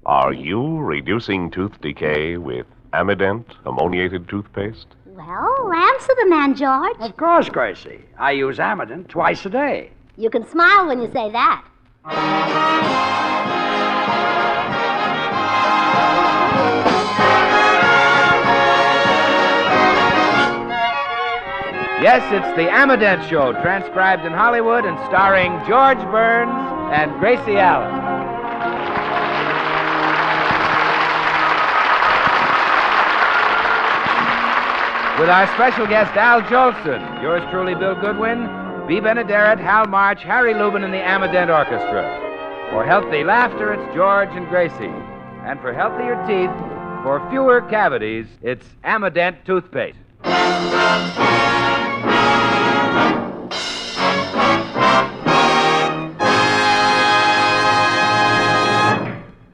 Are you reducing tooth decay with Amident ammoniated toothpaste? Well, answer the man, George. Of course, Gracie. I use Amident twice a day. You can smile when you say that. Yes, it's the Amident Show, transcribed in Hollywood and starring George Burns and Gracie Allen. With our special guest, Al Jolson, yours truly, Bill Goodwin, Bea Benaderet, Hal March, Harry Lubin, and the Amident Orchestra. For healthy laughter, it's George and Gracie. And for healthier teeth, for fewer cavities, it's Amident toothpaste.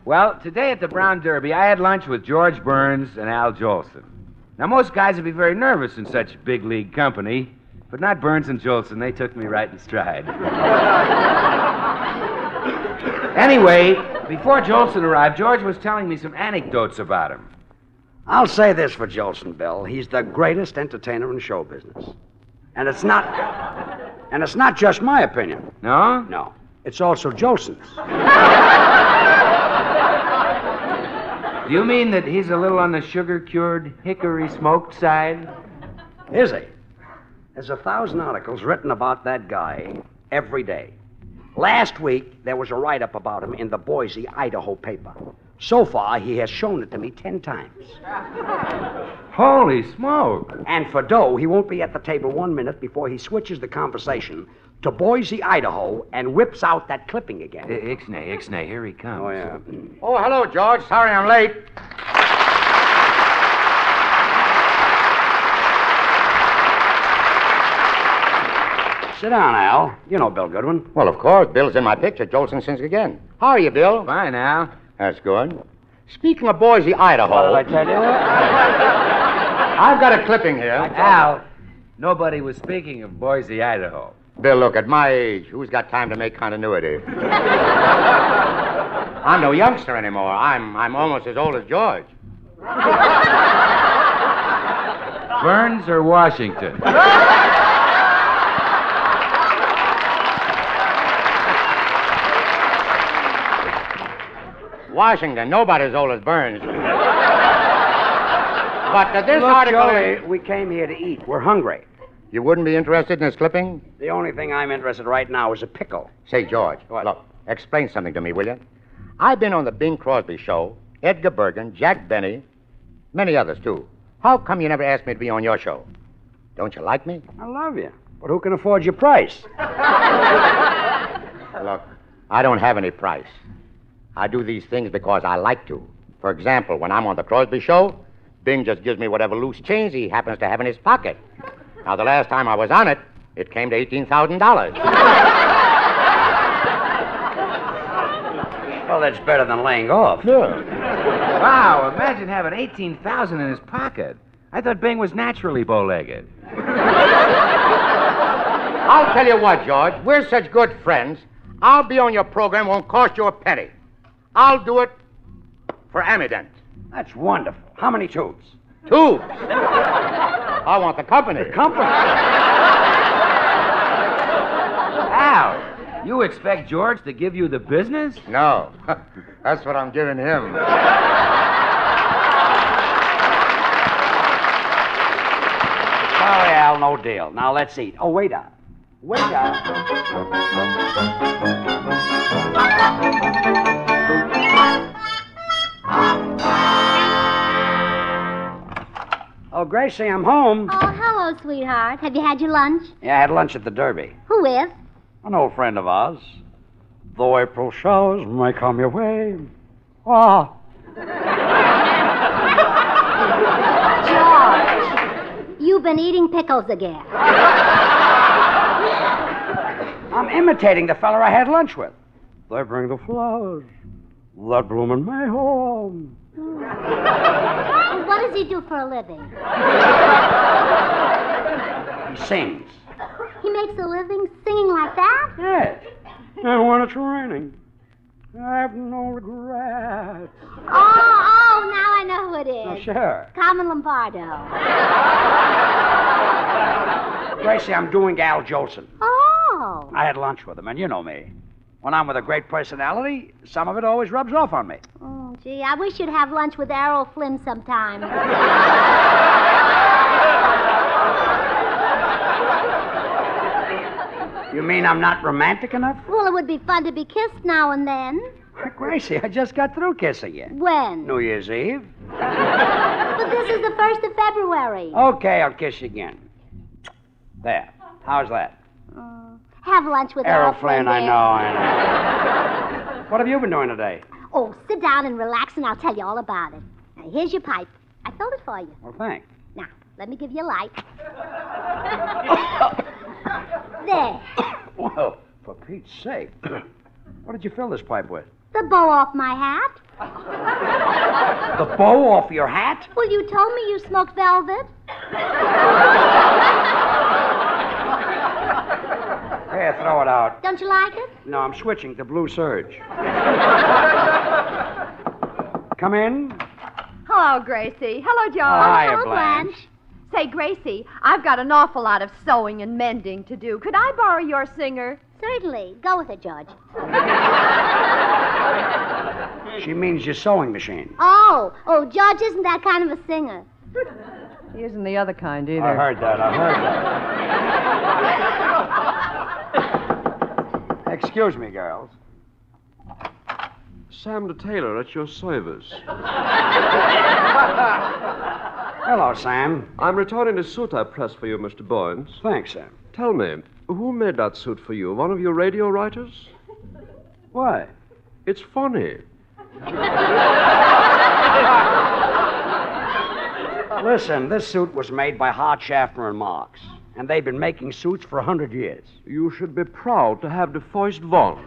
Well, today at the Brown Derby, I had lunch with George Burns and Al Jolson. Now, most guys would be very nervous in such big league company, but not Burns and Jolson. They took me right in stride. Anyway, before Jolson arrived, George was telling me some anecdotes about him. I'll say this for Jolson, Bill. He's the greatest entertainer in show business. And it's not just my opinion. No? No. It's also Jolson's. Do you mean that he's a little on the sugar-cured, hickory-smoked side? Is he? There's 1,000 articles written about that guy every day. Last week, there was a write-up about him in the Boise, Idaho paper. So far, he has shown it to me 10 times. Holy smoke. And for dough, he won't be at the table 1 minute before he switches the conversation to Boise, Idaho, and whips out that clipping again. Ixnay, here he comes. Oh, yeah. Oh, hello, George. Sorry I'm late. Sit down, Al. You know Bill Goodwin. Well, of course. Bill's in my picture. Jolson sings again. How are you, Bill? Fine, Al. That's good. Speaking of Boise, Idaho... What did I tell you? I've got a clipping here. Al, nobody was speaking of Boise, Idaho. Bill, look, at my age, who's got time to make continuity? I'm no youngster anymore. I'm almost as old as George. Burns or Washington? Washington, nobody's as old as Burns. But this Look, article... Joey, we came here to eat. We're hungry. You wouldn't be interested in this clipping? The only thing I'm interested in right now is a pickle. Say, George, What? Look, explain something to me, will you? I've been on the Bing Crosby show, Edgar Bergen, Jack Benny, many others, too. How come you never asked me to be on your show? Don't you like me? I love you. But who can afford your price? Look, I don't have any price. I do these things because I like to. For example, when I'm on the Crosby show, Bing just gives me whatever loose change he happens to have in his pocket. Now, the last time I was on it, it came to $18,000. Well, that's better than laying off. Sure. Wow, imagine having $18,000 in his pocket. I thought Bing was naturally bow-legged. I'll tell you what, George, we're such good friends. I'll be on your program, won't cost you a penny. I'll do it for Amident. That's wonderful. How many tubes? Tubes. I want the company. Company. Al, you expect George to give you the business? No. That's what I'm giving him. Sorry, Al, no deal. Now, let's eat. Oh, waiter. Waiter. Oh, Gracie, I'm home. Oh, hello, sweetheart. Have you had your lunch? Yeah, I had lunch at the Derby. Who with? An old friend of ours. Though April showers may come your way. Ah. George, you've been eating pickles again. I'm imitating the fella I had lunch with. They bring the flowers that bloom in May home. What does he do for a living? He sings. He makes a living singing like that? Yes. And when it's raining, I have no regrets. Oh, now I know who it is. Oh, sure. Carmen Lombardo. Gracie, I'm doing Al Jolson. Oh. I had lunch with him, and you know me. When I'm with a great personality, some of it always rubs off on me. Oh, gee, I wish you'd have lunch with Errol Flynn sometime. You mean I'm not romantic enough? Well, it would be fun to be kissed now and then. Gracie, I just got through kissing you. When? New Year's Eve. But this is the 1st of February. Okay, I'll kiss you again. There. How's that? Have lunch with Errol Errol Flynn, I dear. know. What have you been doing today? Oh, sit down and relax, and I'll tell you all about it. Now, here's your pipe. I filled it for you. Well, thanks. Now, let me give you a light. There. Well, for Pete's sake. What did you fill this pipe with? The bow off my hat. The bow off your hat? Well, you told me you smoked velvet. Here, throw it out. Don't you like it? No, I'm switching to Blue Surge. Come in. Hello, Gracie. Hello, John. Hi, hello, Blanche. Say, Gracie, I've got an awful lot of sewing and mending to do. Could I borrow your singer? Certainly. Go with it, George. She means your sewing machine. Oh, George isn't that kind of a singer. He isn't the other kind either. I heard that. Excuse me, girls. Sam the tailor at your service. Hello, Sam. I'm returning a suit I pressed for you, Mr. Boynes. Thanks, Sam. Tell me, who made that suit for you? One of your radio writers? Why? It's funny. Listen, this suit was made by Hart, Schaffner, and Marx. And they've been making suits for 100 years. You should be proud to have the first one.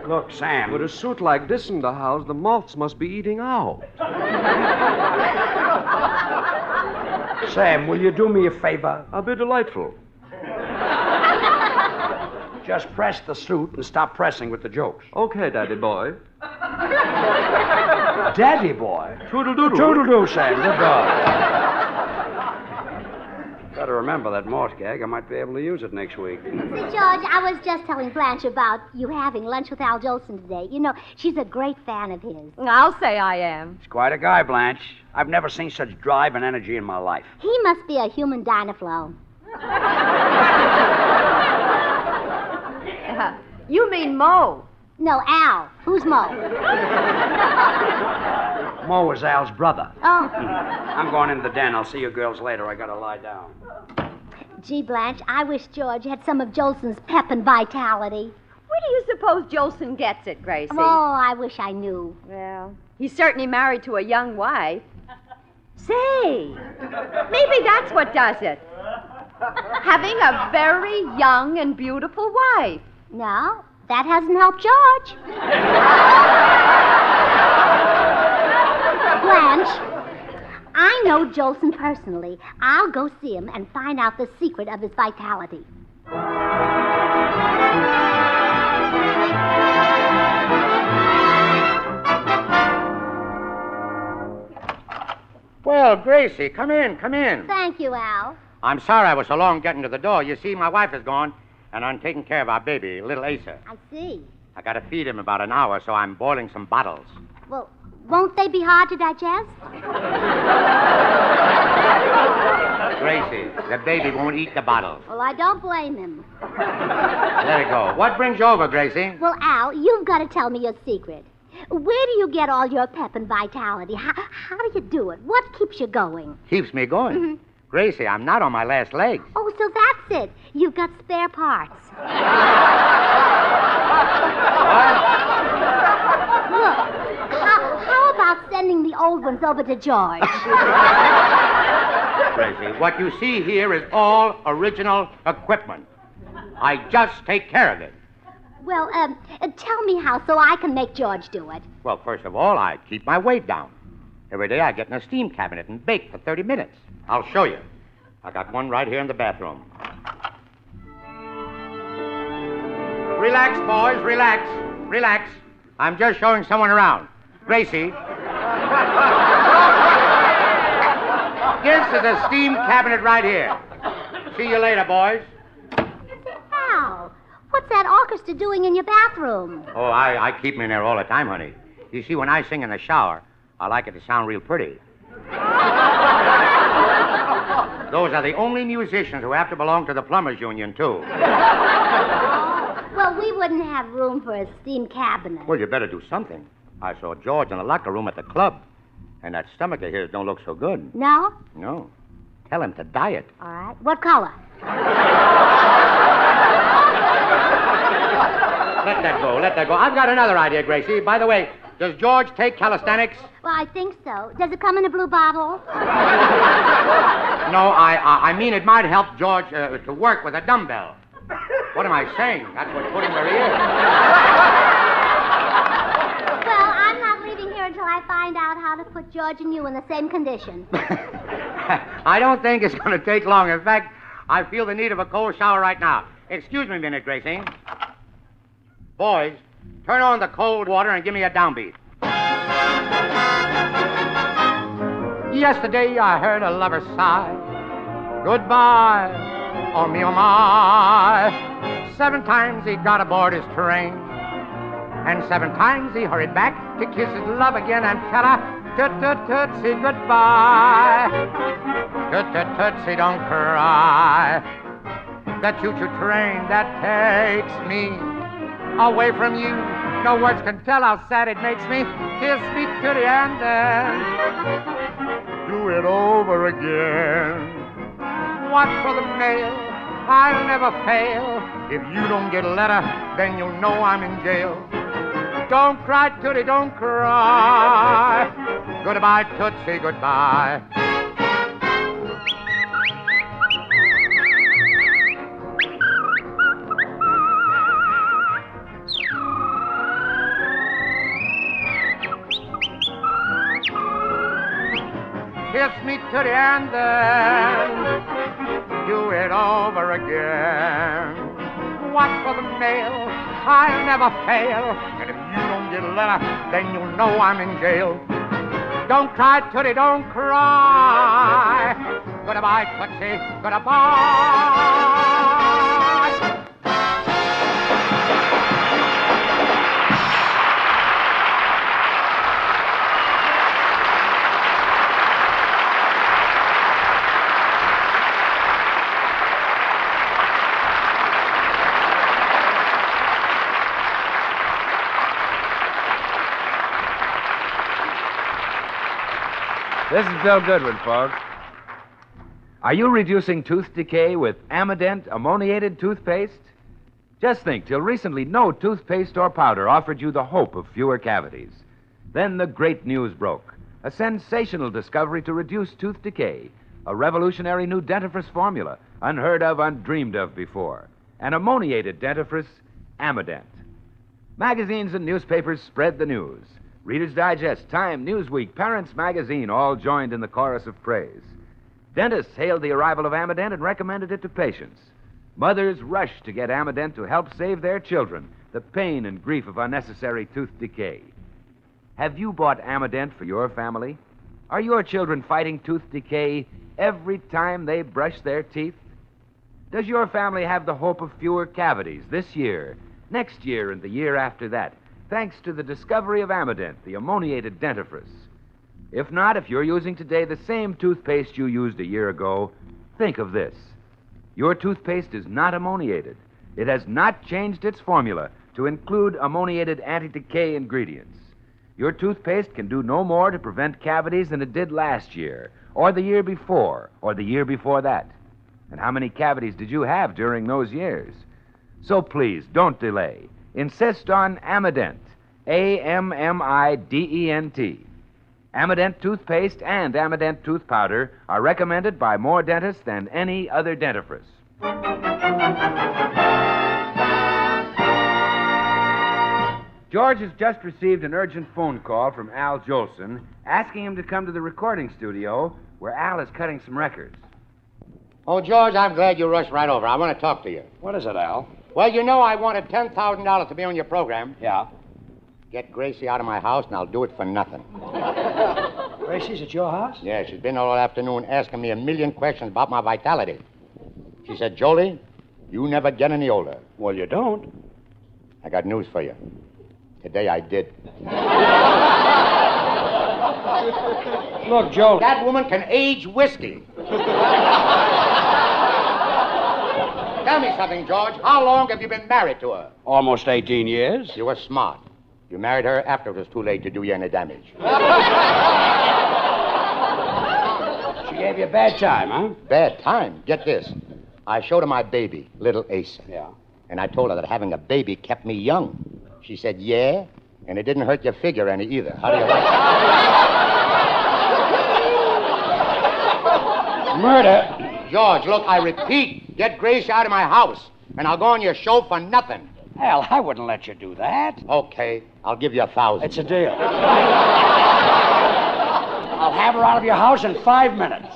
Look, Sam. With a suit like this in the house, the moths must be eating out. Sam, will you do me a favor? I'll be delightful. Just press the suit and stop pressing with the jokes. Okay, Daddy boy. Daddy boy. Toodle-doodle. Toodle-doo, Sam. Good dog. Better remember that Morse gag. I might be able to use it next week. See, George, I was just telling Blanche about you having lunch with Al Jolson today. You know, she's a great fan of his. I'll say I am. He's quite a guy, Blanche. I've never seen such drive and energy in my life. He must be a human dynaflow. You mean Mo. No, Al. Who's Mo? Mo is Al's brother. Oh. I'm going in the den. I'll see you girls later. I gotta lie down. Gee, Blanche, I wish George had some of Jolson's pep and vitality. Where do you suppose Jolson gets it, Gracie? Oh, I wish I knew. Well, he's certainly married to a young wife. Say, maybe that's what does it. Having a very young and beautiful wife. No, that hasn't helped George. Blanche, I know Jolson personally. I'll go see him and find out the secret of his vitality. Well, Gracie, come in. Thank you, Al. I'm sorry I was so long getting to the door. You see, my wife is gone, and I'm taking care of our baby, little Asa. I see. I got to feed him about an hour, so I'm boiling some bottles. Well, won't they be hard to digest? Gracie, the baby won't eat the bottles. Well, I don't blame him. Let it go. What brings you over, Gracie? Well, Al, you've got to tell me your secret. Where do you get all your pep and vitality? How do you do it? What keeps you going? Keeps me going. Mm-hmm. Gracie, I'm not on my last legs. Oh, so that's it. You've got spare parts. Look, how about sending the old ones over to George? Gracie, what you see here is all original equipment. I just take care of it. Well, tell me how so I can make George do it. Well, first of all, I keep my weight down. Every day I get in a steam cabinet and bake for 30 minutes. I'll show you. I got one right here in the bathroom. Relax, boys, relax. Relax. I'm just showing someone around. Gracie. This is a steam cabinet right here. See you later, boys. Al, what's that orchestra doing in your bathroom? Oh, I keep them in there all the time, honey. You see, when I sing in the shower, I like it to sound real pretty. Those are the only musicians who have to belong to the Plumbers Union, too. Well, we wouldn't have room for a steam cabinet. Well, you better do something. I saw George in the locker room at the club, and that stomach of his don't look so good. No? No. Tell him to diet. All right. What color? Let that go, let that go. I've got another idea, Gracie. By the way, does George take calisthenics? Well, I think so. Does it come in a blue bottle? No, I mean it might help George to work with a dumbbell. What am I saying? That's what put him where he is. Well, I'm not leaving here until I find out how to put George and you in the same condition. I don't think it's going to take long. In fact, I feel the need of a cold shower right now. Excuse me a minute, Gracie. Boys, turn on the cold water and give me a downbeat. Yesterday I heard a lover sigh. Goodbye, oh me, oh my. 7 times he got aboard his train. And 7 times he hurried back to kiss his love again and tell her, toot-toot-tootsie, goodbye. Toot-toot-tootsie, don't cry. The choo-choo train that takes me away from you. No words can tell how sad it makes me. Kiss me to the end and do it over again. Watch for the mail, I'll never fail. If you don't get a letter, then you'll know I'm in jail. Don't cry, Tootie, don't cry. Goodbye, Tootsie, goodbye. Kiss me to the end, then do it over again. Watch for the mail, I'll never fail. And if you don't get a letter, then you'll know I'm in jail. Don't cry, Tootie, don't cry. Goodbye, Tootsie, goodbye. This is Bill Goodwin, folks. Are you reducing tooth decay with Amident ammoniated toothpaste? Just think, till recently, no toothpaste or powder offered you the hope of fewer cavities. Then the great news broke. A sensational discovery to reduce tooth decay. A revolutionary new dentifrice formula, unheard of, undreamed of before. An ammoniated dentifrice, Amident. Magazines and newspapers spread the news. Reader's Digest, Time, Newsweek, Parents Magazine all joined in the chorus of praise. Dentists hailed the arrival of Amident and recommended it to patients. Mothers rushed to get Amident to help save their children the pain and grief of unnecessary tooth decay. Have you bought Amident for your family? Are your children fighting tooth decay every time they brush their teeth? Does your family have the hope of fewer cavities this year, next year, and the year after that, thanks to the discovery of Amident, the ammoniated dentifrice? If not, if you're using today the same toothpaste you used a year ago, think of this. Your toothpaste is not ammoniated. It has not changed its formula to include ammoniated anti-decay ingredients. Your toothpaste can do no more to prevent cavities than it did last year, or the year before, or the year before that. And how many cavities did you have during those years? So please, don't delay. Insist on Amident, Amident. Amident toothpaste and Amident tooth powder are recommended by more dentists than any other dentifrice. George has just received an urgent phone call from Al Jolson asking him to come to the recording studio where Al is cutting some records. Oh, George, I'm glad you rushed right over. I want to talk to you. What is it, Al? Well, you know I wanted $10,000 to be on your program. Yeah. Get Gracie out of my house, and I'll do it for nothing. Gracie's at your house? Yeah, she's been all afternoon asking me a million questions about my vitality. She said, Jolie, you never get any older. Well, you don't. I got news for you. Today I did. Look, Joe. That woman can age whiskey. Tell me something, George. How long have you been married to her? Almost 18 years. You were smart. You married her after it was too late to do you any damage. She gave you a bad time, huh? Bad time? Get this. I showed her my baby, little Asa. Yeah. And I told her that having a baby kept me young. She said, yeah, and it didn't hurt your figure any either. How do you like that? Murder. George, look, I repeat, get Gracie out of my house, and I'll go on your show for nothing. Hell, I wouldn't let you do that. Okay, I'll give you 1,000. It's a deal. I'll have her out of your house in 5 minutes.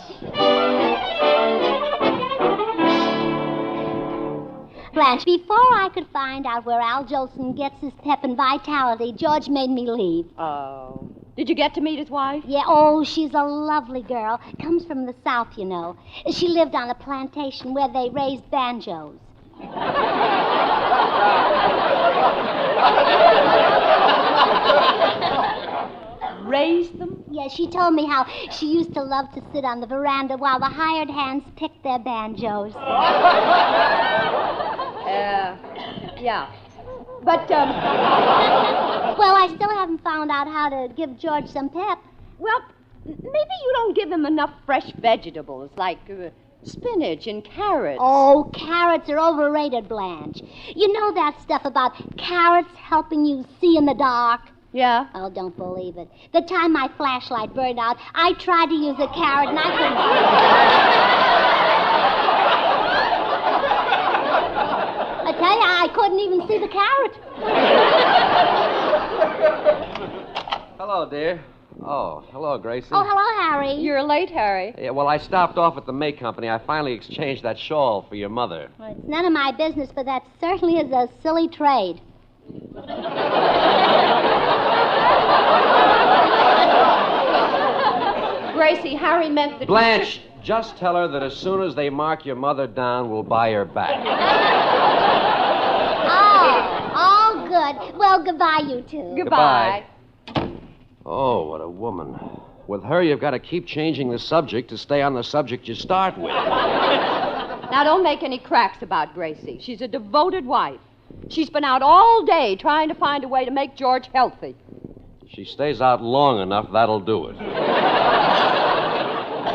Blanche, before I could find out where Al Jolson gets his pep and vitality, George made me leave. Oh. Did you get to meet his wife? Yeah, oh, she's a lovely girl. Comes from the South, you know. She lived on a plantation where they raised banjos. Raised them? Yeah, she told me how she used to love to sit on the veranda while the hired hands picked their banjos. Yeah. But, Well, I still haven't found out how to give George some pep. well, maybe you don't give him enough fresh vegetables like spinach and carrots. Oh, carrots are overrated, Blanche. You know that stuff about carrots helping you see in the dark? Yeah? Oh, don't believe it. The time my flashlight burned out, I tried to use a carrot and I couldn't. I tell you, I couldn't even see the carrot. Hello, dear. Oh, hello, Gracie. Oh, hello, Harry. You're late, Harry. Yeah, well, I stopped off at the May Company. I finally exchanged that shawl for your mother. Well, it's none of my business, but that certainly is a silly trade. Gracie, Harry meant that... Blanche, just tell her that as soon as they mark your mother down, we'll buy her back. Oh, good. Well, goodbye, you two. Goodbye. Oh, what a woman. With her, you've got to keep changing the subject to stay on the subject you start with. Now, don't make any cracks about Gracie. She's a devoted wife. She's been out all day trying to find a way to make George healthy. If she stays out long enough, that'll do it.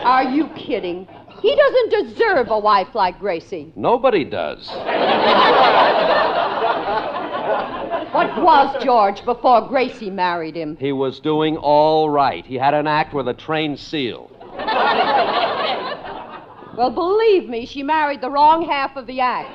Are you kidding? He doesn't deserve a wife like Gracie. Nobody does. What was George before Gracie married him? He was doing all right. He had an act with a trained seal. Well, believe me, she married the wrong half of the act.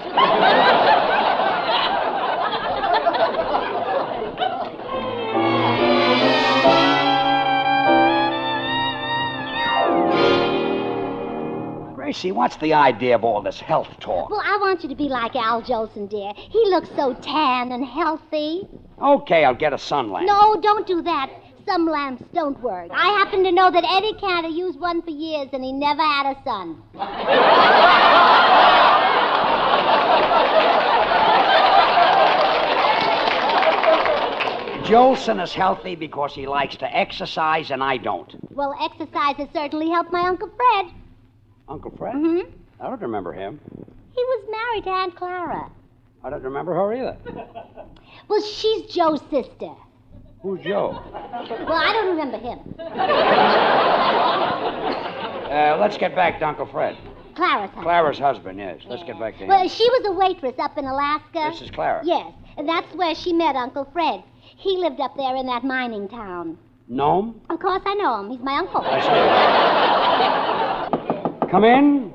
Gracie, what's the idea of all this health talk? Well, I want you to be like Al Jolson, dear. He looks so tan and healthy. Okay, I'll get a sun lamp. No, don't do that. Some lamps don't work. I happen to know that Eddie Cantor used one for years, and he never had a son. Jolson is healthy because he likes to exercise, and I don't. Well, exercise has certainly helped my Uncle Fred. Uncle Fred? Mm-hmm. I don't remember him. He was married to Aunt Clara. I don't remember her either. Well, she's Joe's sister. Who's Joe? Well, I don't remember him. Let's get back to Uncle Fred. Clara's husband. Clara's husband, yes. Let's get back to him. Well, she was a waitress up in Alaska. This is Clara. Yes, and that's where she met Uncle Fred. He lived up there in that mining town. Know him? Of course I know him. He's my uncle. Come in.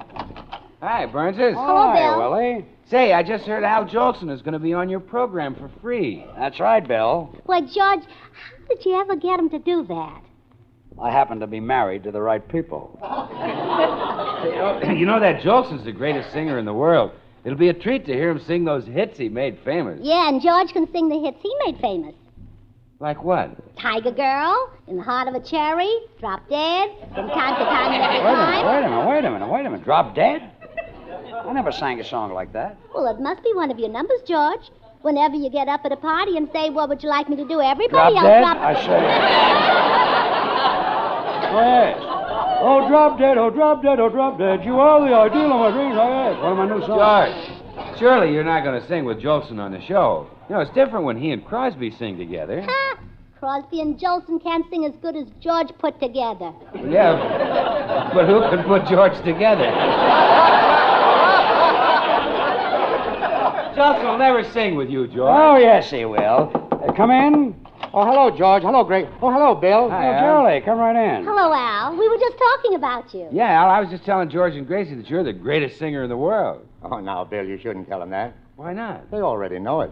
Hi, Burnses. Hello, Hi, Bill. Willie. Say, I just heard Al Jolson is going to be on your program for free. That's right, Bill. Well, George, how did you ever get him to do that? I happen to be married to the right people. You know that Jolson's the greatest singer in the world. It'll be a treat to hear him sing those hits he made famous. Yeah, and George can sing the hits he made famous. Like what? Tiger Girl, In the Heart of a Cherry, Drop Dead, From Time to Time and Every Time. Wait a minute. Drop Dead? I never sang a song like that. Well, it must be one of your numbers, George. Whenever you get up at a party and say, what would you like me to do? Everybody else drop... I say... Oh, yes. Oh, drop dead, oh, drop dead, oh, drop dead. You are the ideal of my dreams, oh, yes. One of my new songs. George, surely you're not going to sing with Jolson on the show. You know, it's different when he and Crosby sing together. Ha! Crosby and Jolson can't sing as good as George put together. Yeah, but who can put George together? Jolson will never sing with you, George. Oh, yes, he will. Come in. Oh, hello, George. Hello, Grace. Oh, hello, Bill. Hi, Oh, Al. Charlie, come right in. Hello, Al. We were just talking about you. Yeah, Al, I was just telling George and Gracie that you're the greatest singer in the world. Oh, now, Bill, you shouldn't tell them that. Why not? They already know it.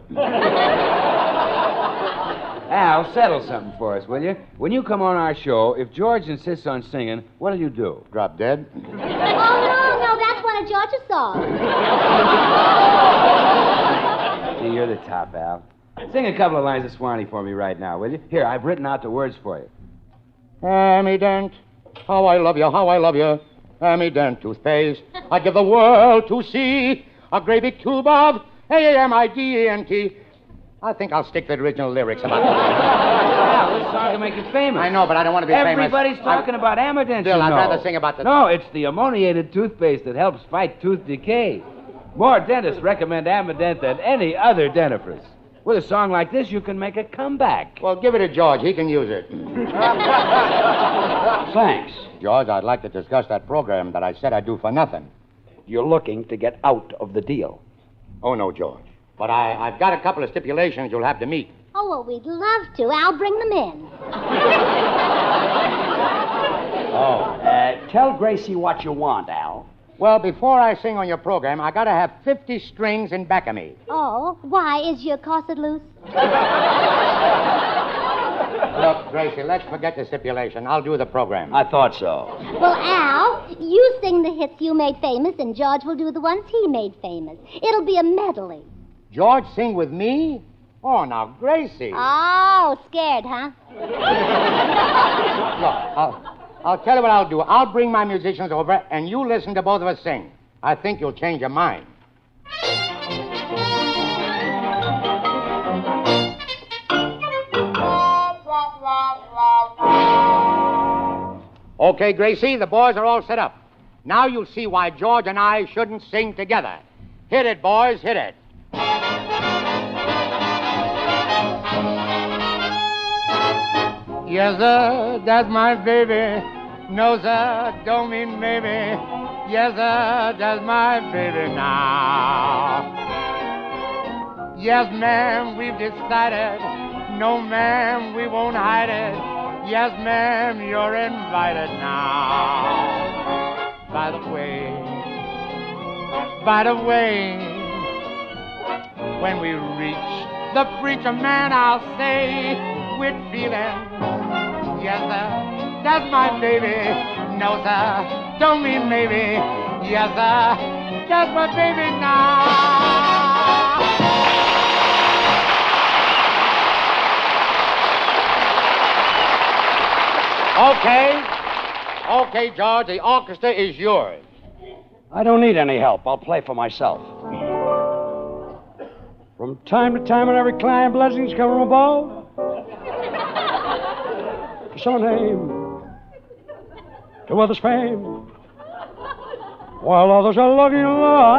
Al, settle something for us, will you? When you come on our show, if George insists on singing, what'll you do? Drop dead? Oh, no, that's one of George's songs. Gee, you're the top, Al. Sing a couple of lines of Swanee for me right now, will you? Here, I've written out the words for you. Amy Dent, how I love you, how I love you. Amy Dent toothpaste. I'd give the world to see a great big tube of A-M-I-D-E-N-T. I think I'll stick to the original lyrics about Al, this song will make you famous. I know, but I don't want to be famous. Everybody's talking about Amadent, Bill, you I'd know. rather sing about the... No, it's the ammoniated toothpaste that helps fight tooth decay. More dentists recommend Amadent than any other dentifrice. With a song like this, you can make a comeback. Well, give it to George. He can use it. Thanks. George, I'd like to discuss that program that I said I'd do for nothing. You're looking to get out of the deal. Oh, no, George. But I've got a couple of stipulations you'll have to meet. Oh, well, we'd love to. I'll bring them in. Tell Gracie what you want, Al. Well, before I sing on your program, I got to have 50 strings in back of me. Oh, why? Is your corset loose? Look, Gracie, let's forget the stipulation. I'll do the program. I thought so. Well, Al, you sing the hits you made famous, and George will do the ones he made famous. It'll be a medley. George sing with me? Oh, now, Gracie. Oh, scared, huh? Look, I'll tell you what I'll do. I'll bring my musicians over, and you listen to both of us sing. I think you'll change your mind. Okay, Gracie, the boys are all set up. Now you'll see why George and I shouldn't sing together. Hit it, boys, hit it. Yes, sir, that's my baby. No, sir, don't mean maybe. Yes, sir, that's my baby now. Yes, ma'am, we've decided. No, ma'am, we won't hide it. Yes, ma'am, you're invited now. By the way, when we reach the preacher man, I'll say with feeling, yes, sir, that's my baby. No, sir, don't mean maybe. Yes, sir, that's my baby now. Okay, George, the orchestra is yours. I don't need any help. I'll play for myself. From time to time, on every climb, blessings come from above. To some name, to others' fame, while others are looking low.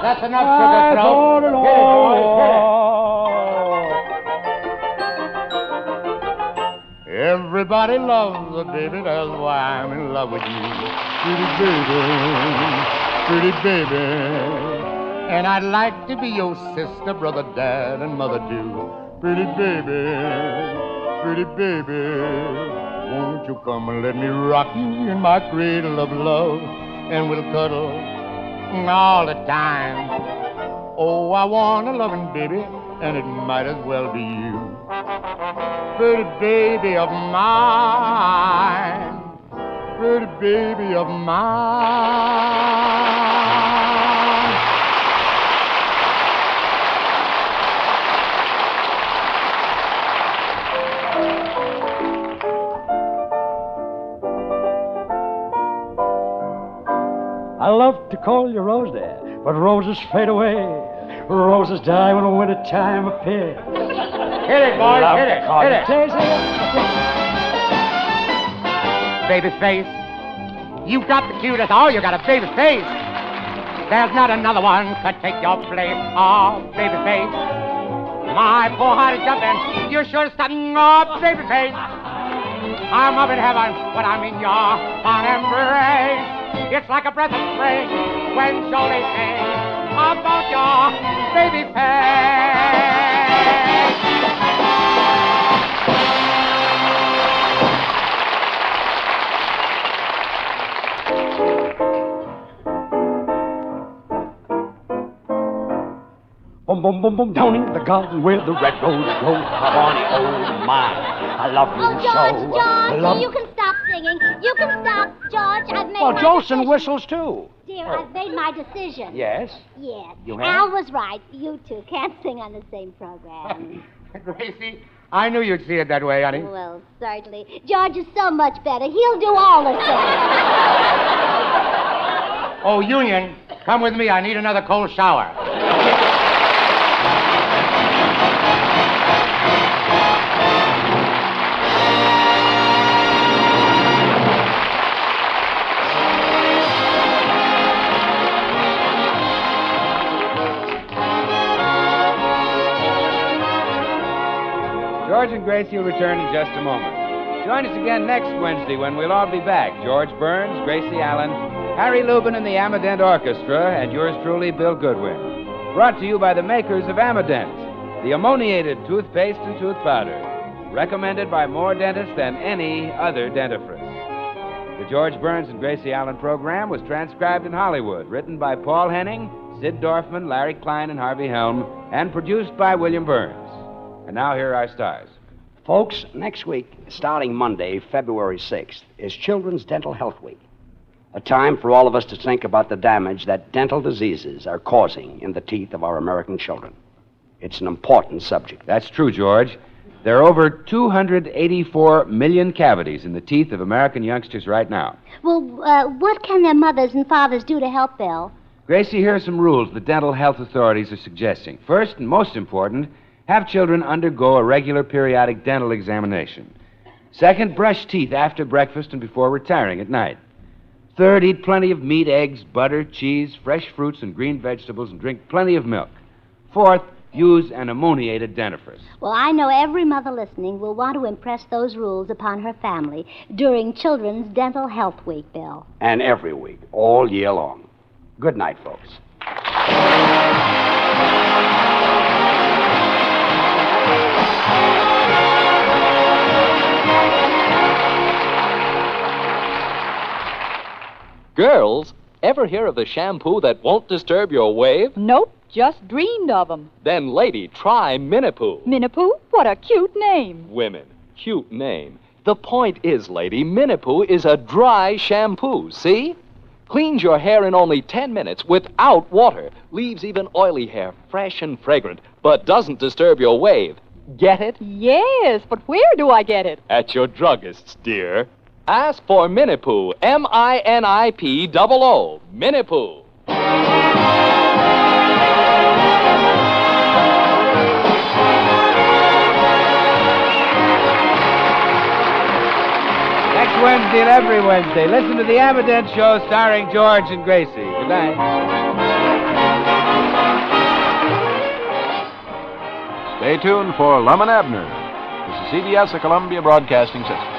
That's enough, sugar throat. Hit it, boys, hit it. Everybody loves a baby, that's why I'm in love with you. Pretty baby. And I'd like to be your sister, brother, dad, and mother too. Pretty baby. Won't you come and let me rock you in my cradle of love, and we'll cuddle all the time. Oh, I want a loving baby, and it might as well be you. Pretty baby of mine, pretty baby of mine. I love to call you Rosie, but roses fade away. Roses die when the winter time appears. Hit it, boys. Hit it. Hit it. Baby face. You've got the cutest. Oh, you got a baby face. There's not another one could take your place. Oh, baby face. My poor heart is jumping. You're sure starting off, baby face. I'm up in heaven when I'm in your fond embrace. It's like a breath of spring when Jolie sings about your baby face. Boom, boom, boom, boom, down in the garden where the red roses grow. Bonnie, oh my, I love you Oh, George, so. George, you can stop singing. You can stop, George. I've made Well, my Jolson decision. whistles too. Dear, I've made my decision. Yes? Yes. You have? Al was right. You two can't sing on the same program. Gracie, I knew you'd see it that way, honey. Well, certainly. George is so much better. He'll do all the singing. Oh, Union, come with me. I need another cold shower. George and Gracie will return in just a moment. Join us again next Wednesday when we'll all be back. George Burns, Gracie Allen, Harry Lubin and the Amadent Orchestra, and yours truly, Bill Goodwin. Brought to you by the makers of Amadent, the ammoniated toothpaste and tooth powder. Recommended by more dentists than any other dentifrice. The George Burns and Gracie Allen program was transcribed in Hollywood, written by Paul Henning, Sid Dorfman, Larry Klein, and Harvey Helm, and produced by William Burns. And now here are our stars. Folks, next week, starting Monday, February 6th, is Children's Dental Health Week. A time for all of us to think about the damage that dental diseases are causing in the teeth of our American children. It's an important subject. That's true, George. There are over 284 million cavities in the teeth of American youngsters right now. Well, what can their mothers and fathers do to help, Bill? Gracie, here are some rules the dental health authorities are suggesting. First, and most important, have children undergo a regular periodic dental examination. Second, brush teeth after breakfast and before retiring at night. Third, eat plenty of meat, eggs, butter, cheese, fresh fruits, and green vegetables, and drink plenty of milk. Fourth, use an ammoniated dentifrice. Well, I know every mother listening will want to impress those rules upon her family during Children's Dental Health Week, Bill. And every week, all year long. Good night, folks. Girls, ever hear of the shampoo that won't disturb your wave? Nope, just dreamed of 'em. Then, lady, try Minipoo. Minipoo? What a cute name. Women, cute name. The point is, lady, Minipoo is a dry shampoo, see? Cleans your hair in only 10 minutes without water. Leaves even oily hair fresh and fragrant, but doesn't disturb your wave. Get it? Yes, but where do I get it? At your druggist's, dear. Ask for Minipoo, MINIPOO, Minipoo. Next Wednesday and every Wednesday, listen to the Amadent Show starring George and Gracie. Good night. Stay tuned for Lum and Abner. This is CBS, the Columbia Broadcasting System.